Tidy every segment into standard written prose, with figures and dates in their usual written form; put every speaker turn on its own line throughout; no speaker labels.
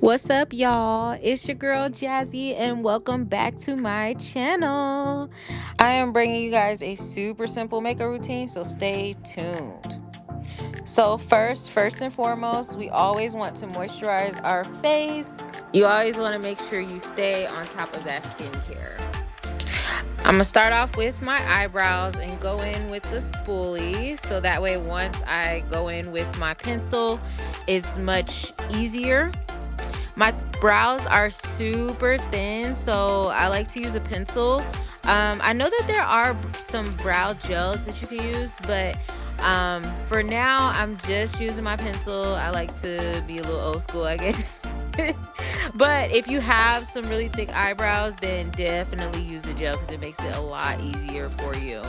What's up, y'all? It's your girl Jazzy, and welcome back to my channel. I am bringing you guys a super simple makeup routine, so stay tuned. So, first and foremost, we always want to moisturize our face. You always want to make sure you stay on top of that skincare. I'm gonna start off with my eyebrows and go in with the spoolie, so that way, once I go in with my pencil, it's much easier. My brows are super thin, so I like to use a pencil. I know that there are some brow gels that you can use, but for now, I'm just using my pencil. I like to be a little old school, I guess. But if you have some really thick eyebrows, then definitely use the gel because it makes it a lot easier for you.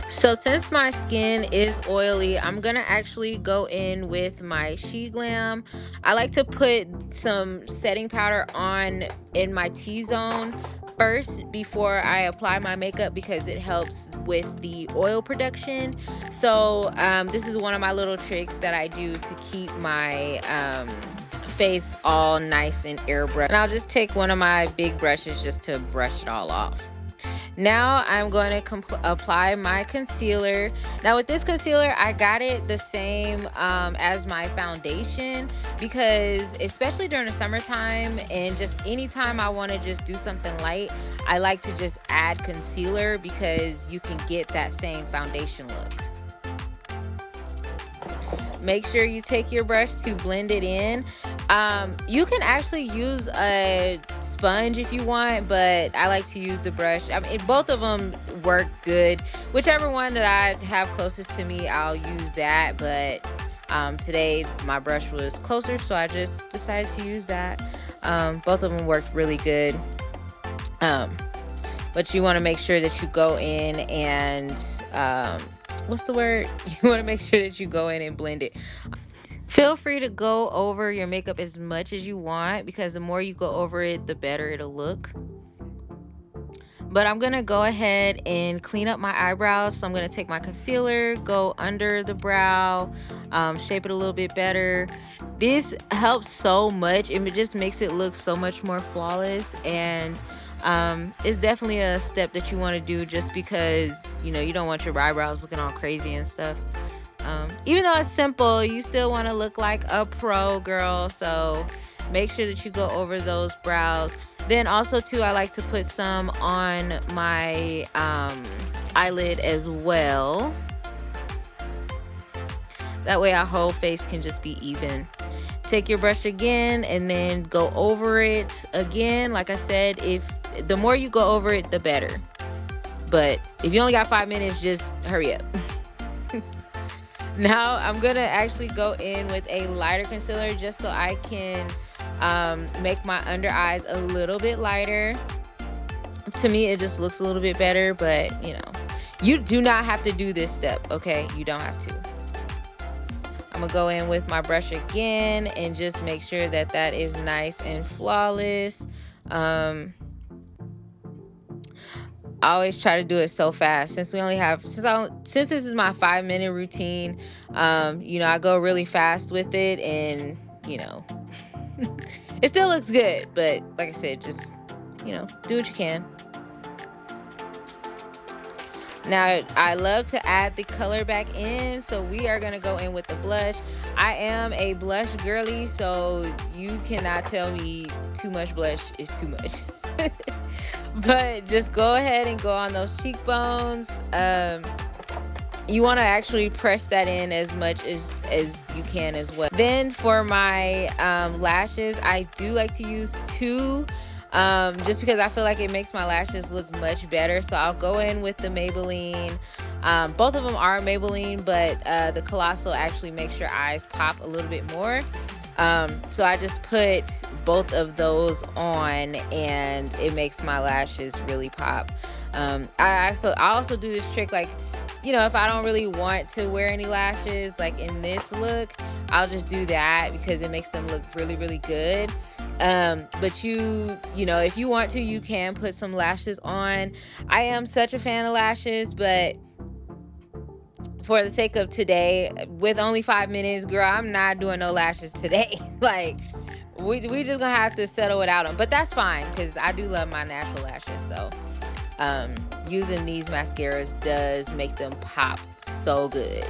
So since my skin is oily, I'm gonna actually go in with my She Glam. I like to put some setting powder on in my T-zone first before I apply my makeup because it helps with the oil production. So this is one of my little tricks that I do to keep my face all nice and airbrushed. And I'll just take one of my big brushes just to brush it all off. Now I'm going to apply my concealer. Now with this concealer, I got it the same as my foundation because especially during the summertime and just anytime I want to just do something light, I like to just add concealer because you can get that same foundation look. Make sure you take your brush to blend it in. You can actually use a sponge if you want, but I like to use the brush. I mean, both of them work good. Whichever one that I have closest to me, I'll use that. But today my brush was closer, so I just decided to use that. Both of them worked really good. But you want to make sure that you go in and what's the word? You want to make sure that you go in and blend it. Feel free to go over your makeup as much as you want because the more you go over it, the better it'll look. But I'm going to go ahead and clean up my eyebrows. So I'm going to take my concealer, go under the brow, shape it a little bit better. This helps so much. It just makes it look so much more flawless. And it's definitely a step that you want to do just because, you know, you don't want your eyebrows looking all crazy and stuff. Even though it's simple, you still want to look like a pro girl. So make sure that you go over those brows. Then also too, I like to put some on my eyelid as well. That way our whole face can just be even. Take your brush again and then go over it again. Like I said, if the more you go over it, the better. But if you only got 5 minutes, just hurry up. Now I'm gonna actually go in with a lighter concealer just so I can make my under eyes a little bit lighter. To me, it just looks a little bit better, but you know, you do not have to do this step, okay? You don't have to. I'm gonna go in with my brush again and just make sure that that is nice and flawless. I always try to do it so fast since since this is my 5-minute routine. You know, I go really fast with it, and you know, it still looks good. But like I said, just you know, do what you can. Now I love to add the color back in, so we are gonna go in with the blush. I am a blush girly, so you cannot tell me too much blush is too much. But just go ahead and go on those cheekbones. You want to actually press that in as much as you can as well. Then for my lashes, I do like to use two just because I feel like it makes my lashes look much better. So I'll go in with the Maybelline. Both of them are Maybelline, but the Colossal actually makes your eyes pop a little bit more. So I just put both of those on and it makes my lashes really pop. I also do this trick, like, you know, if I don't really want to wear any lashes, like in this look, I'll just do that because it makes them look really, really good. But you know, if you want to, you can put some lashes on. I am such a fan of lashes, but for the sake of today, with only 5 minutes, girl, I'm not doing no lashes today. Like, we just gonna have to settle without them, but that's fine because I do love my natural lashes. So um using these mascaras does make them pop so good.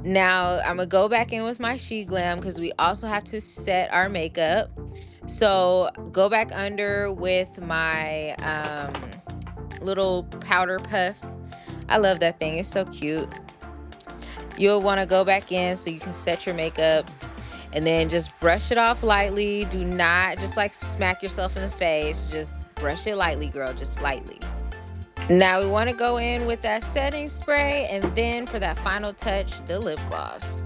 Now I'm gonna go back in with my Sheet Glam because we also have to set our makeup. So go back under with my little powder puff. I love that thing, it's so cute. You'll want to go back in so you can set your makeup, and then just brush it off lightly. Do not just like smack yourself in the face, just brush it lightly, girl, just lightly. Now we want to go in with that setting spray, and then for that final touch, the lip gloss.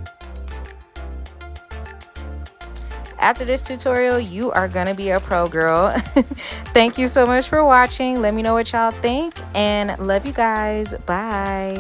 After this tutorial, you are gonna be a pro, girl. Thank you so much for watching. Let me know what y'all think, and love you guys. Bye.